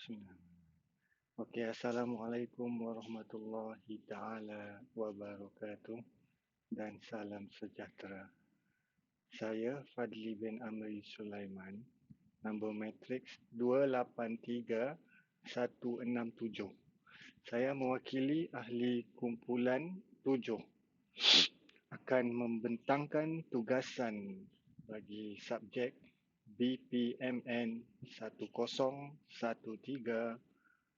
Bismillah. Okey, Assalamualaikum warahmatullahi taala wabarakatuh dan salam sejahtera. Saya Fadli bin Amri Sulaiman, nombor matriks 283167. Saya mewakili ahli kumpulan 7 akan membentangkan tugasan bagi subjek BPMN 1013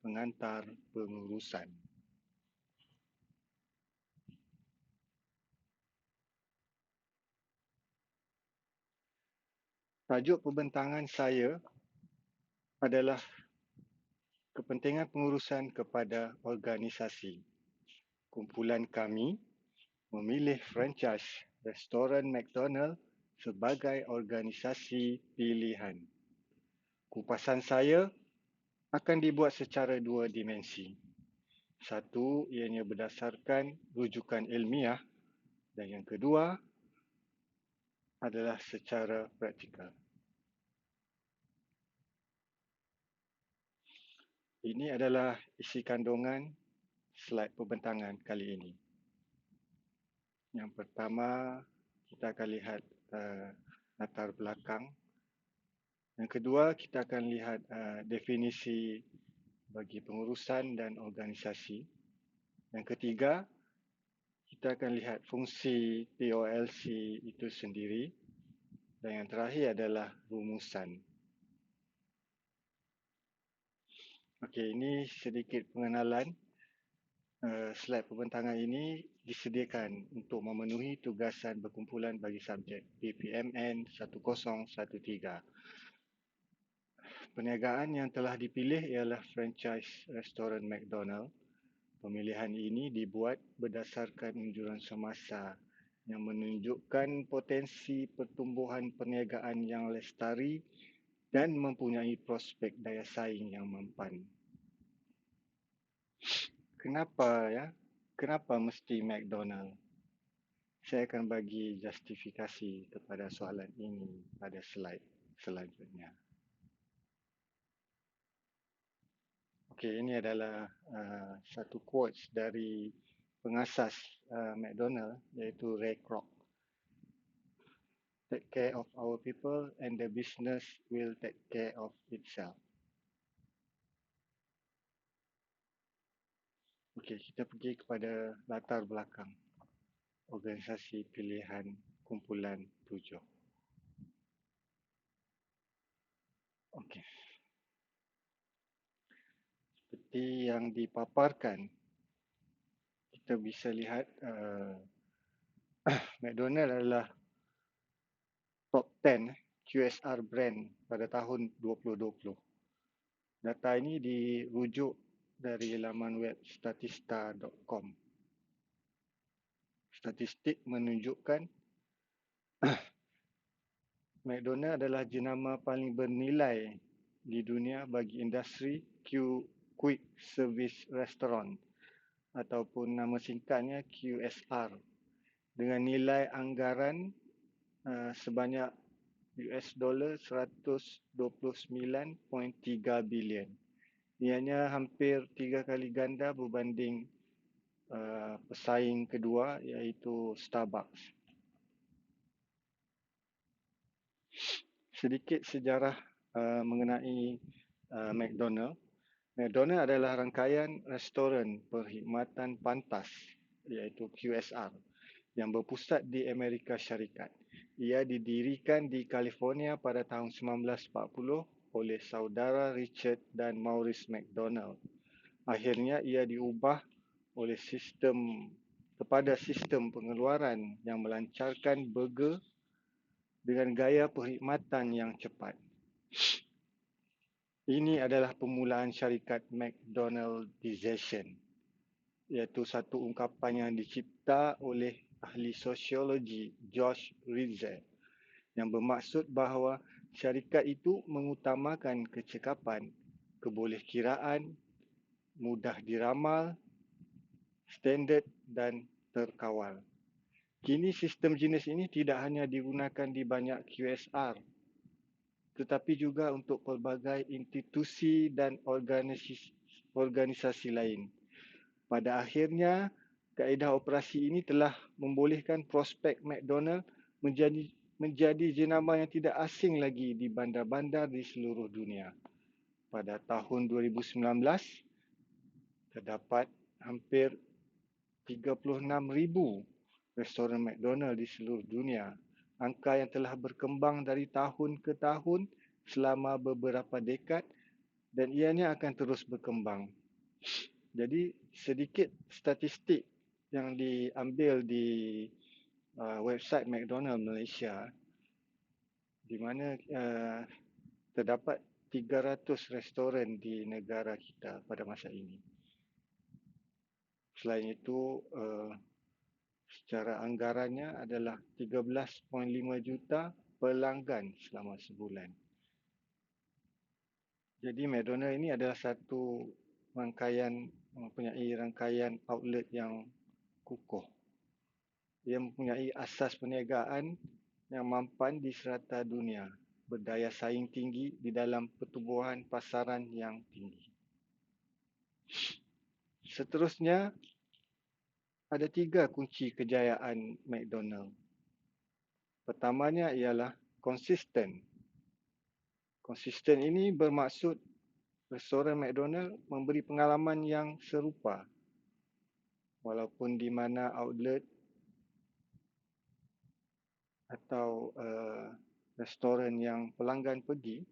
pengantar pengurusan. Tajuk pembentangan saya adalah kepentingan pengurusan kepada organisasi. Kumpulan kami memilih franchise restoran McDonald sebagai organisasi pilihan. Kupasan saya akan dibuat secara dua dimensi. Satu, ianya berdasarkan rujukan ilmiah, dan yang kedua adalah secara praktikal. Ini adalah isi kandungan slide pembentangan kali ini. Yang pertama, kita akan lihat latar belakang. Yang kedua, kita akan lihat definisi bagi pengurusan dan organisasi. Yang ketiga, kita akan lihat fungsi POLC itu sendiri. Dan yang terakhir adalah rumusan. Okey, ini sedikit pengenalan. Slide pembentangan ini disediakan untuk memenuhi tugasan berkumpulan bagi subjek PPMN 1013. Perniagaan yang telah dipilih ialah franchise restoran McDonald. Pemilihan ini dibuat berdasarkan anjuran semasa yang menunjukkan potensi pertumbuhan perniagaan yang lestari dan mempunyai prospek daya saing yang mempan. Kenapa mesti McDonald? Saya akan bagi justifikasi kepada soalan ini pada slide selanjutnya. Okey, ini adalah satu quotes dari pengasas McDonald, iaitu Ray Kroc. Take care of our people and the business will take care of itself. Okey, kita pergi kepada latar belakang organisasi pilihan kumpulan 7. Okey. Seperti yang dipaparkan, kita bisa lihat McDonald adalah top 10 QSR brand pada tahun 2020. Data ini dirujuk dari laman web statista.com. Statistik menunjukkan McDonald adalah jenama paling bernilai di dunia bagi industri Quick Service Restaurant ataupun nama singkatnya QSR dengan nilai anggaran sebanyak $129.3 bilion. Ianya hampir 3 kali ganda berbanding pesaing kedua iaitu Starbucks. Sedikit sejarah mengenai McDonald. McDonald adalah rangkaian restoran perkhidmatan pantas iaitu QSR yang berpusat di Amerika Syarikat. Ia didirikan di California pada tahun 1940 oleh saudara Richard dan Maurice McDonald. Akhirnya ia diubah oleh kepada sistem pengeluaran yang melancarkan burger dengan gaya perkhidmatan yang cepat. Ini adalah permulaan syarikat McDonaldization, iaitu satu ungkapan yang dicipta oleh ahli sosiologi George Ritzel yang bermaksud bahawa syarikat itu mengutamakan kecekapan, kebolehkiraan, mudah diramal, standard dan terkawal. Kini sistem jenis ini tidak hanya digunakan di banyak QSR tetapi juga untuk pelbagai institusi dan organisasi lain. Pada akhirnya, kaedah operasi ini telah membolehkan prospek McDonald menjadi jenama yang tidak asing lagi di bandar-bandar di seluruh dunia. Pada tahun 2019, terdapat hampir 36,000 restoran McDonald di seluruh dunia. Angka yang telah berkembang dari tahun ke tahun selama beberapa dekad dan ianya akan terus berkembang. Jadi sedikit statistik yang diambil di website McDonald Malaysia, di mana terdapat 300 restoran di negara kita pada masa ini. Selain itu, secara anggarannya adalah 13.5 juta pelanggan selama sebulan. Jadi McDonald ini adalah satu mempunyai rangkaian outlet yang kukuh. Ia mempunyai asas perniagaan yang mampan di serata dunia, berdaya saing tinggi di dalam pertumbuhan pasaran yang tinggi. Seterusnya, ada 3 kunci kejayaan McDonald. Pertamanya ialah konsisten. Konsisten ini bermaksud restoran McDonald memberi pengalaman yang serupa. Walaupun di mana outlet atau restoran yang pelanggan pergi,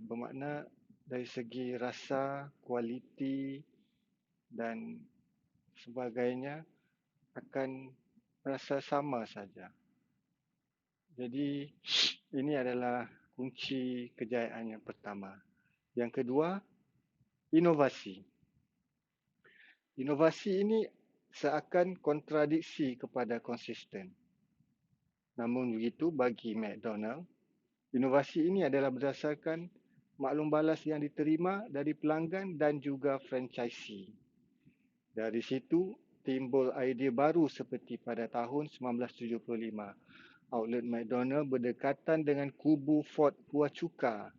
bermakna dari segi rasa, kualiti dan sebagainya akan rasa sama saja. Jadi ini adalah kunci kejayaan yang pertama. Yang kedua, inovasi. Inovasi ini seakan kontradiksi kepada konsisten. Namun begitu bagi McDonald, inovasi ini adalah berdasarkan maklum balas yang diterima dari pelanggan dan juga franchisee. Dari situ timbul idea baru seperti pada tahun 1975. Outlet McDonald berdekatan dengan kubu Fort Huachuca,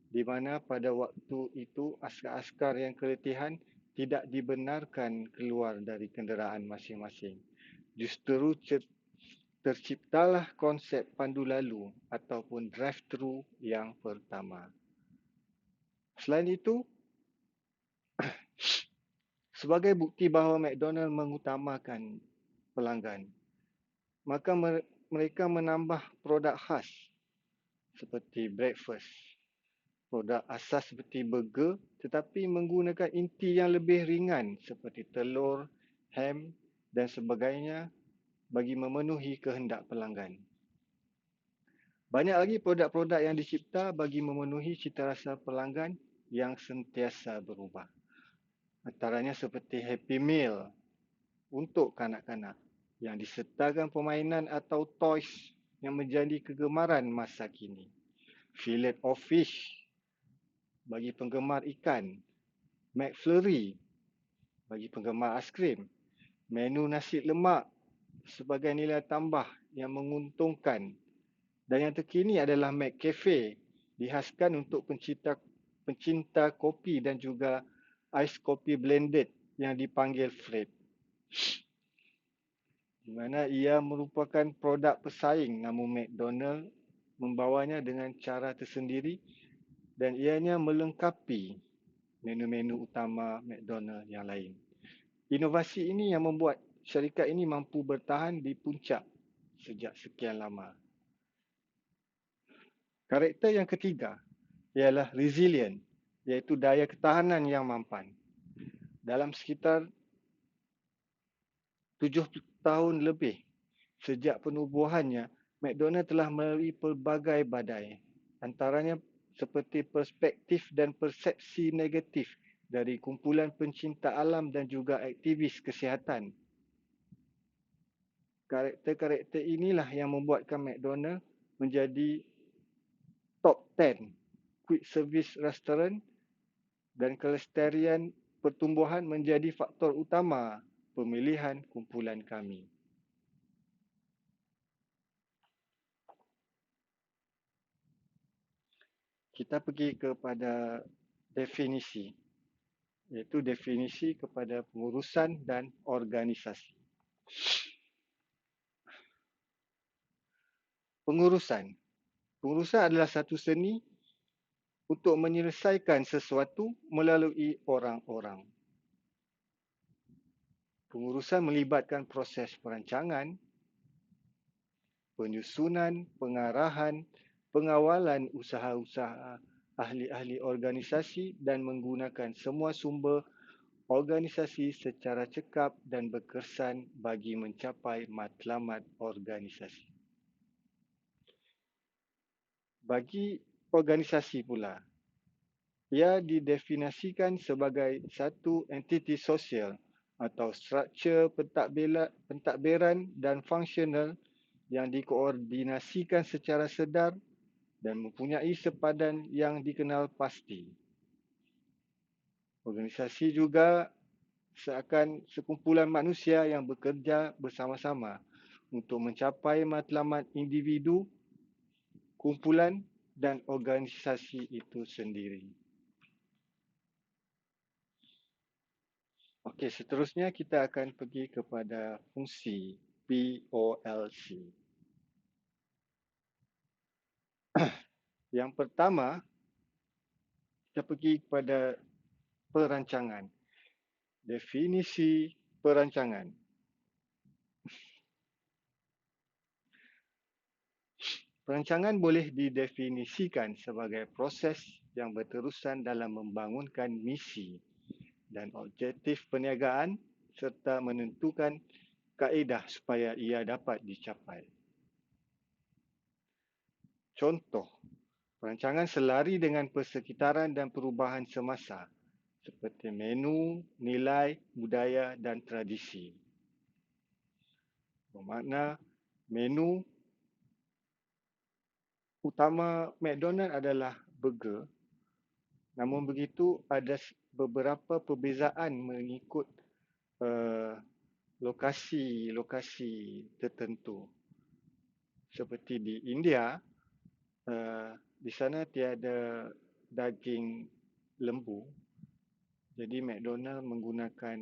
di mana pada waktu itu askar-askar yang keletihan tidak dibenarkan keluar dari kenderaan masing-masing. Justru terciptalah konsep pandu lalu ataupun drive-thru yang pertama. Selain itu, sebagai bukti bahawa McDonald mengutamakan pelanggan, maka mereka menambah produk khas seperti breakfast, produk asas seperti burger tetapi menggunakan inti yang lebih ringan seperti telur, ham dan sebagainya bagi memenuhi kehendak pelanggan. Banyak lagi produk-produk yang dicipta bagi memenuhi citarasa pelanggan yang sentiasa berubah. Antaranya seperti Happy Meal untuk kanak-kanak yang disertakan permainan atau toys yang menjadi kegemaran masa kini. Fillet of fish bagi penggemar ikan. McFlurry bagi penggemar aiskrim. Menu nasi lemak sebagai nilai tambah yang menguntungkan. Dan yang terkini adalah McCafe, dihaskan untuk pencinta kopi dan juga ais kopi blended yang dipanggil Frappe, di mana ia merupakan produk pesaing, namun McDonald membawanya dengan cara tersendiri dan ianya melengkapi menu-menu utama McDonald yang lain. Inovasi ini yang membuat syarikat ini mampu bertahan di puncak sejak sekian lama. Karakter yang ketiga ialah resilient, iaitu daya ketahanan yang mampan. Dalam sekitar 70 tahun lebih sejak penubuhannya, McDonald telah melalui pelbagai badai. Antaranya seperti perspektif dan persepsi negatif dari kumpulan pencinta alam dan juga aktivis kesihatan. Karakter-karakter inilah yang membuatkan McDonald menjadi top 10 quick service restaurant dan kelestarian pertumbuhan menjadi faktor utama pemilihan kumpulan kami. kita pergi kepada definisi, iaitu definisi kepada pengurusan dan organisasi. Pengurusan. Pengurusan adalah satu seni untuk menyelesaikan sesuatu melalui orang-orang. Pengurusan melibatkan proses perancangan, penyusunan, pengarahan, pengawalan usaha-usaha ahli-ahli organisasi dan menggunakan semua sumber organisasi secara cekap dan berkesan bagi mencapai matlamat organisasi. Bagi organisasi pula, ia didefinisikan sebagai satu entiti sosial atau struktur pentadbiran dan fungsional yang dikoordinasikan secara sedar dan mempunyai sepadan yang dikenal pasti. Organisasi juga seakan sekumpulan manusia yang bekerja bersama-sama untuk mencapai matlamat individu, kumpulan dan organisasi itu sendiri. Okey, seterusnya kita akan pergi kepada fungsi POLC. Yang pertama, kita pergi kepada perancangan. Definisi perancangan. Perancangan boleh didefinisikan sebagai proses yang berterusan dalam membangunkan misi dan objektif perniagaan serta menentukan kaedah supaya ia dapat dicapai. Contoh, perancangan selari dengan persekitaran dan perubahan semasa seperti menu, nilai, budaya dan tradisi. Bermakna menu utama McDonald adalah burger. Namun begitu, ada beberapa perbezaan mengikut lokasi-lokasi tertentu. Seperti di India, di sana tiada daging lembu. Jadi McDonald menggunakan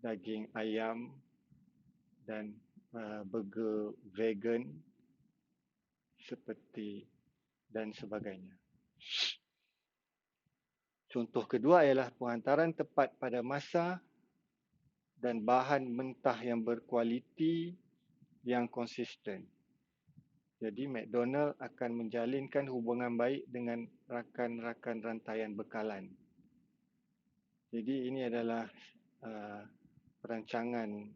daging ayam dan burger vegan seperti dan sebagainya. Contoh kedua ialah penghantaran tepat pada masa dan bahan mentah yang berkualiti yang konsisten. Jadi McDonald akan menjalinkan hubungan baik dengan rakan-rakan rantaian bekalan. Jadi ini adalah perancangan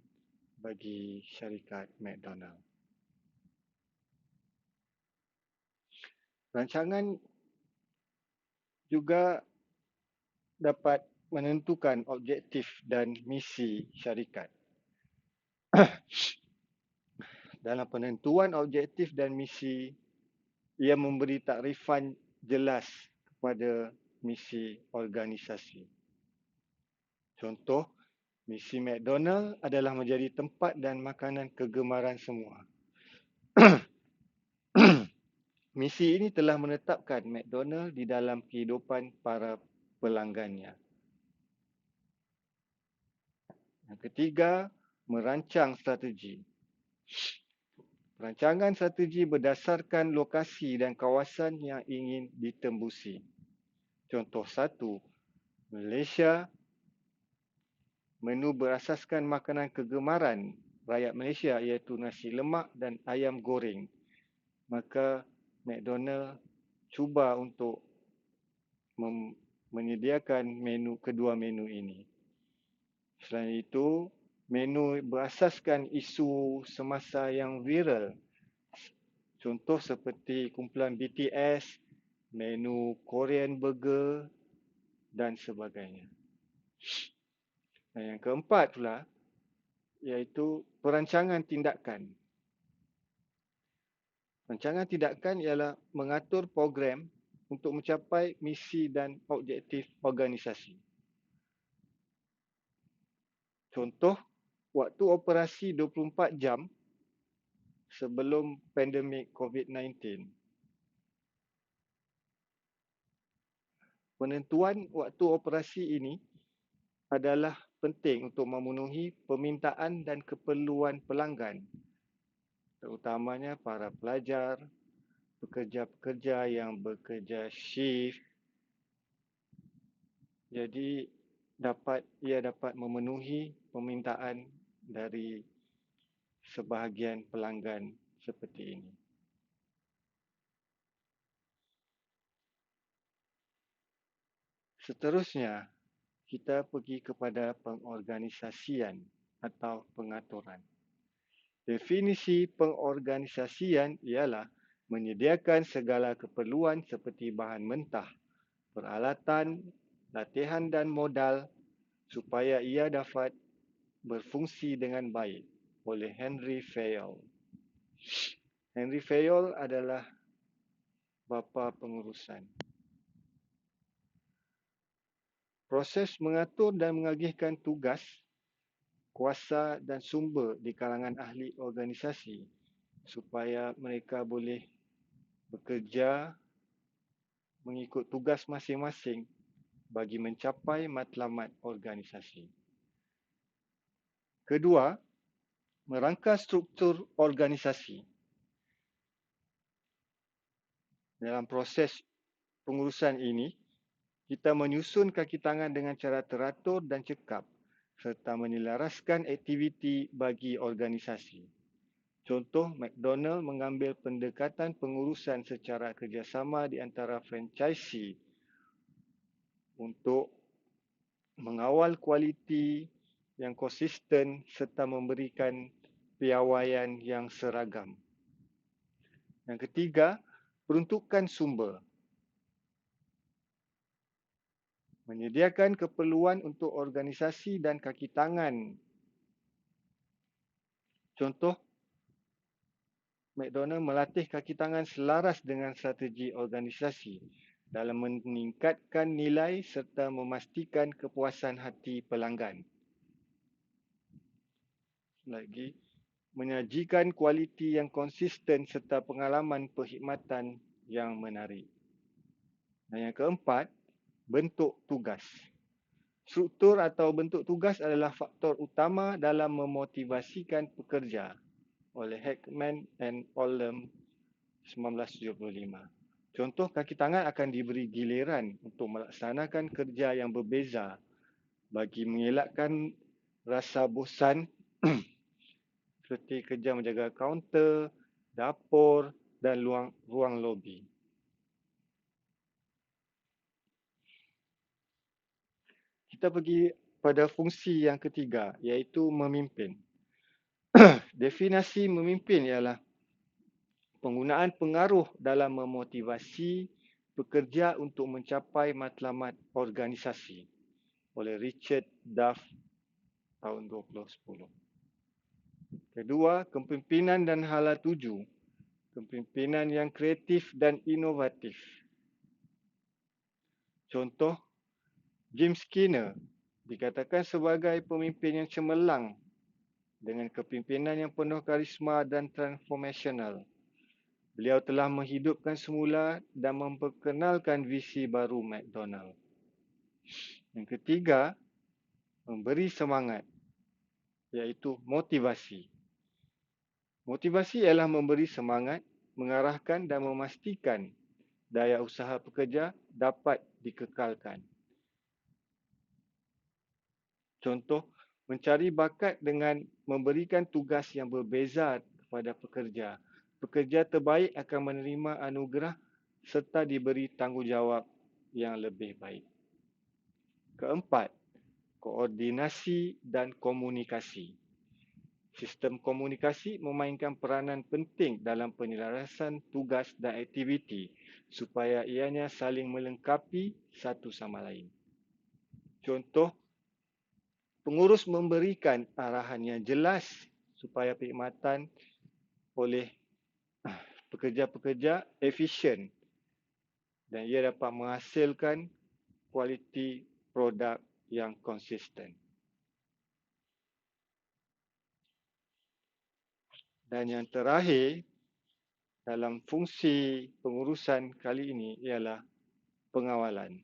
bagi syarikat McDonald. Rancangan juga dapat menentukan objektif dan misi syarikat. Dalam penentuan objektif dan misi, ia memberi takrifan jelas kepada misi organisasi. Contoh, misi McDonald adalah menjadi tempat dan makanan kegemaran semua. Misi ini telah menetapkan McDonald di dalam kehidupan para pelanggannya. Yang ketiga, merancang strategi. Perancangan strategi berdasarkan lokasi dan kawasan yang ingin ditembusi. Contoh satu, Malaysia, menu berasaskan makanan kegemaran rakyat Malaysia iaitu nasi lemak dan ayam goreng. Maka McDonald cuba untuk menyediakan kedua menu ini. Selain itu, menu berasaskan isu semasa yang viral. Contoh seperti kumpulan BTS, menu Korean burger dan sebagainya. Dan yang keempat pula, iaitu perancangan tindakan. Rancangan tindakan ialah mengatur program untuk mencapai misi dan objektif organisasi. Contoh, waktu operasi 24 jam sebelum pandemik COVID-19. Penentuan waktu operasi ini adalah penting untuk memenuhi permintaan dan keperluan pelanggan, terutamanya para pelajar, pekerja-pekerja yang bekerja shift. Jadi ia dapat memenuhi permintaan dari sebahagian pelanggan seperti ini. Seterusnya, kita pergi kepada pengorganisasian atau pengaturan. Definisi pengorganisasian ialah menyediakan segala keperluan seperti bahan mentah, peralatan, latihan dan modal supaya ia dapat berfungsi dengan baik oleh Henry Fayol. Henry Fayol adalah bapa pengurusan. Proses mengatur dan mengagihkan tugas, kuasa dan sumber di kalangan ahli organisasi supaya mereka boleh bekerja mengikut tugas masing-masing bagi mencapai matlamat organisasi. Kedua, merangka struktur organisasi. Dalam proses pengurusan ini, kita menyusun kaki tangan dengan cara teratur dan cekap serta menyelaraskan aktiviti bagi organisasi. Contoh, McDonald mengambil pendekatan pengurusan secara kerjasama di antara franchisee untuk mengawal kualiti yang konsisten serta memberikan piawaian yang seragam. Yang ketiga, peruntukan sumber. Menyediakan keperluan untuk organisasi dan kaki tangan. Contoh, McDonald melatih kaki tangan selaras dengan strategi organisasi dalam meningkatkan nilai serta memastikan kepuasan hati pelanggan. Lagi, menyajikan kualiti yang konsisten serta pengalaman perkhidmatan yang menarik. Dan yang keempat, bentuk tugas. Struktur atau bentuk tugas adalah faktor utama dalam memotivasikan pekerja oleh Heckman and Oldham 1975. Contoh, kaki tangan akan diberi giliran untuk melaksanakan kerja yang berbeza bagi mengelakkan rasa bosan seperti kerja menjaga kaunter, dapur dan ruang lobi. Kita pergi pada fungsi yang ketiga, iaitu memimpin. Definisi memimpin ialah penggunaan pengaruh dalam memotivasi pekerja untuk mencapai matlamat organisasi oleh Richard Duff tahun 2010. Kedua, kepimpinan dan hala tuju. Kepimpinan yang kreatif dan inovatif. Contoh, James Skinner dikatakan sebagai pemimpin yang cemerlang dengan kepimpinan yang penuh karisma dan transformational. Beliau telah menghidupkan semula dan memperkenalkan visi baru McDonald. Yang ketiga, memberi semangat, iaitu motivasi. Motivasi ialah memberi semangat, mengarahkan dan memastikan daya usaha pekerja dapat dikekalkan. Contoh, mencari bakat dengan memberikan tugas yang berbeza kepada pekerja. Pekerja terbaik akan menerima anugerah serta diberi tanggungjawab yang lebih baik. Keempat, koordinasi dan komunikasi. Sistem komunikasi memainkan peranan penting dalam penyelarasan tugas dan aktiviti supaya ianya saling melengkapi satu sama lain. Contoh, pengurus memberikan arahan yang jelas supaya perkhidmatan oleh pekerja-pekerja efisien dan ia dapat menghasilkan kualiti produk yang konsisten. Dan yang terakhir dalam fungsi pengurusan kali ini ialah pengawalan.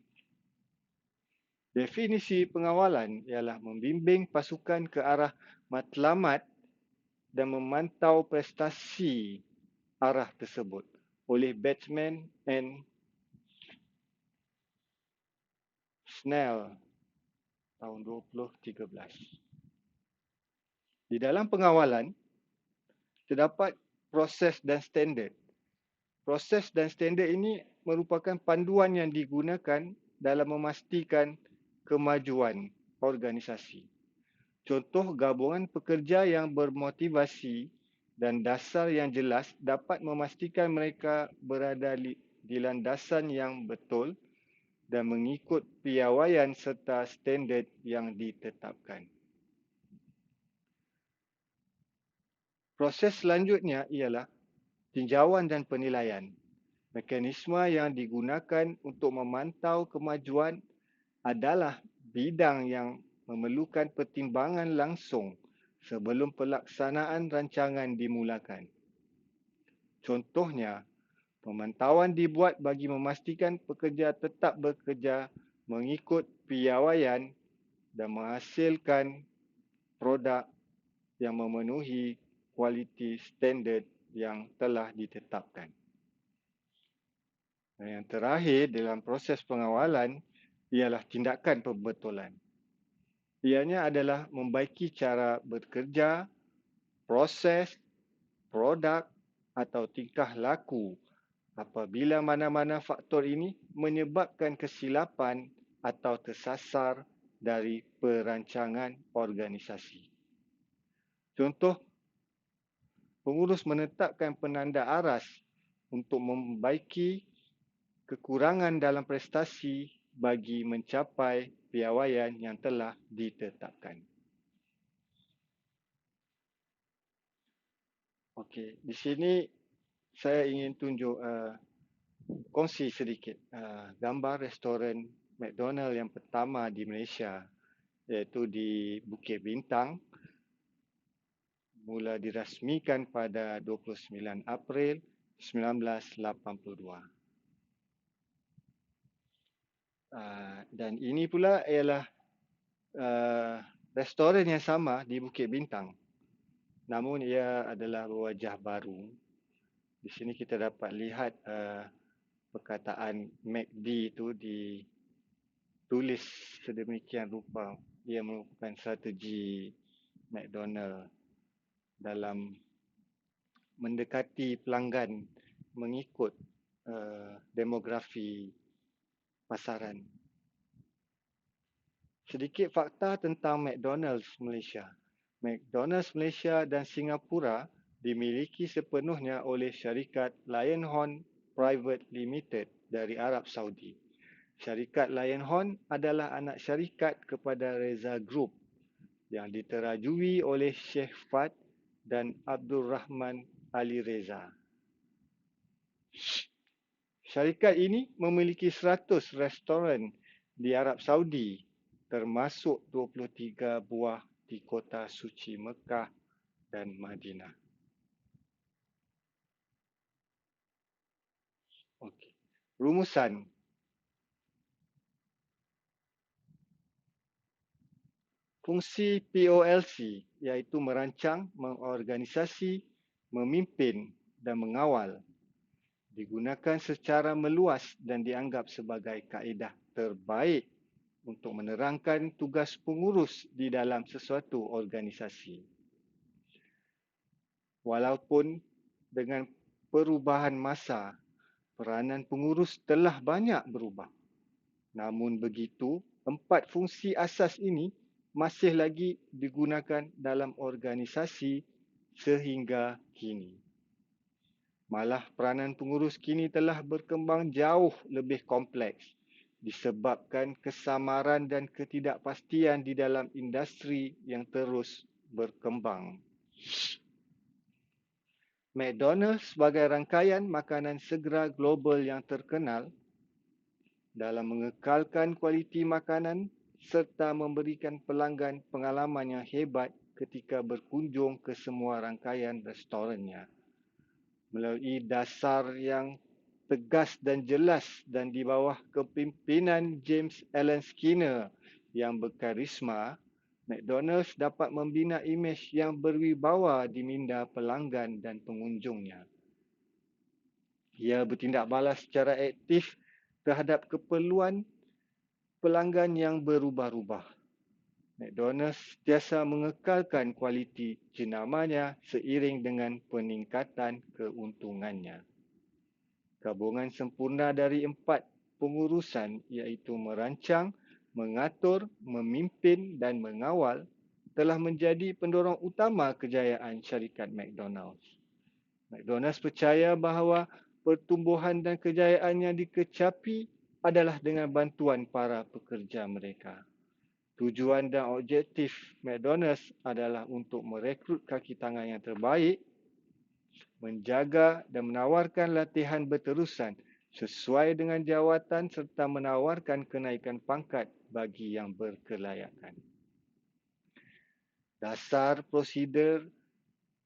Definisi pengawalan ialah membimbing pasukan ke arah matlamat dan memantau prestasi arah tersebut oleh batsman and Snell tahun 2013. Di dalam pengawalan, terdapat proses dan standard. Proses dan standard ini merupakan panduan yang digunakan dalam memastikan kemajuan organisasi. Contoh gabungan pekerja yang bermotivasi dan dasar yang jelas dapat memastikan mereka berada di landasan yang betul dan mengikut piawaian serta standard yang ditetapkan. Proses selanjutnya ialah tinjauan dan penilaian. Mekanisme yang digunakan untuk memantau kemajuan adalah bidang yang memerlukan pertimbangan langsung sebelum pelaksanaan rancangan dimulakan. Contohnya, pemantauan dibuat bagi memastikan pekerja tetap bekerja mengikut piawaian dan menghasilkan produk yang memenuhi kualiti standard yang telah ditetapkan. Dan yang terakhir dalam proses pengawalan ialah tindakan pembetulan. Ianya adalah membaiki cara bekerja, proses, produk atau tingkah laku apabila mana-mana faktor ini menyebabkan kesilapan atau tersasar dari perancangan organisasi. Contoh, pengurus menetapkan penanda aras untuk membaiki kekurangan dalam prestasi bagi mencapai piawaian yang telah ditetapkan. Okey, di sini saya ingin tunjuk kongsi sedikit gambar restoran McDonald yang pertama di Malaysia, iaitu di Bukit Bintang, mula dirasmikan pada 29 April 1982. Dan ini pula ialah restoran yang sama di Bukit Bintang, namun ia adalah berwajah baru. Di sini kita dapat lihat perkataan McD itu ditulis sedemikian rupa. Ia merupakan strategi McDonald dalam mendekati pelanggan mengikut demografi pasaran. Sedikit fakta tentang McDonald's Malaysia. McDonald's Malaysia dan Singapura dimiliki sepenuhnya oleh syarikat Lionhorn Private Limited dari Arab Saudi. Syarikat Lionhorn adalah anak syarikat kepada Reza Group yang diterajui oleh Sheikh Fad dan Abdul Rahman Ali Reza. Syarikat ini memiliki 100 restoran di Arab Saudi, termasuk 23 buah di kota suci Mekah dan Madinah. Okey. Rumusan. Fungsi POLC iaitu merancang, mengorganisasi, memimpin dan mengawal digunakan secara meluas dan dianggap sebagai kaedah terbaik untuk menerangkan tugas pengurus di dalam sesuatu organisasi. Walaupun dengan perubahan masa, peranan pengurus telah banyak berubah. Namun begitu, 4 fungsi asas ini masih lagi digunakan dalam organisasi sehingga kini. Malah peranan pengurus kini telah berkembang jauh lebih kompleks disebabkan kesamaran dan ketidakpastian di dalam industri yang terus berkembang. McDonald's sebagai rangkaian makanan segera global yang terkenal dalam mengekalkan kualiti makanan serta memberikan pelanggan pengalaman yang hebat ketika berkunjung ke semua rangkaian restorannya. Melalui dasar yang tegas dan jelas dan di bawah kepimpinan James Allen Skinner yang berkarisma, McDonald's dapat membina imej yang berwibawa di minda pelanggan dan pengunjungnya. Ia bertindak balas secara aktif terhadap keperluan pelanggan yang berubah-ubah. McDonald's sentiasa mengekalkan kualiti jenamanya seiring dengan peningkatan keuntungannya. Gabungan sempurna dari 4 pengurusan iaitu merancang, mengatur, memimpin dan mengawal telah menjadi pendorong utama kejayaan syarikat McDonald's. McDonald's percaya bahawa pertumbuhan dan kejayaan yang dikecapi adalah dengan bantuan para pekerja mereka. Tujuan dan objektif McDonald's adalah untuk merekrut kaki tangan yang terbaik, menjaga dan menawarkan latihan berterusan sesuai dengan jawatan serta menawarkan kenaikan pangkat bagi yang berkelayakan. Dasar prosedur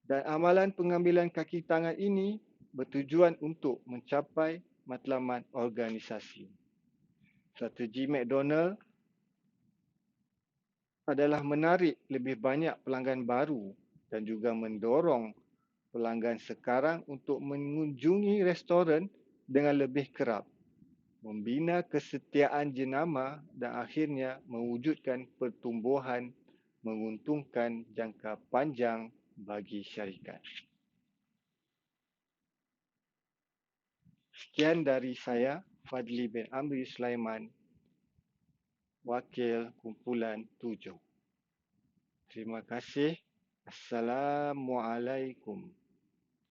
dan amalan pengambilan kaki tangan ini bertujuan untuk mencapai matlamat organisasi. Strategi McDonald adalah menarik lebih banyak pelanggan baru dan juga mendorong pelanggan sekarang untuk mengunjungi restoran dengan lebih kerap, membina kesetiaan jenama dan akhirnya mewujudkan pertumbuhan menguntungkan jangka panjang bagi syarikat. Sekian dari saya, Fadli bin Amri Sulaiman, Wakil Kumpulan 7. Terima kasih. Assalamualaikum.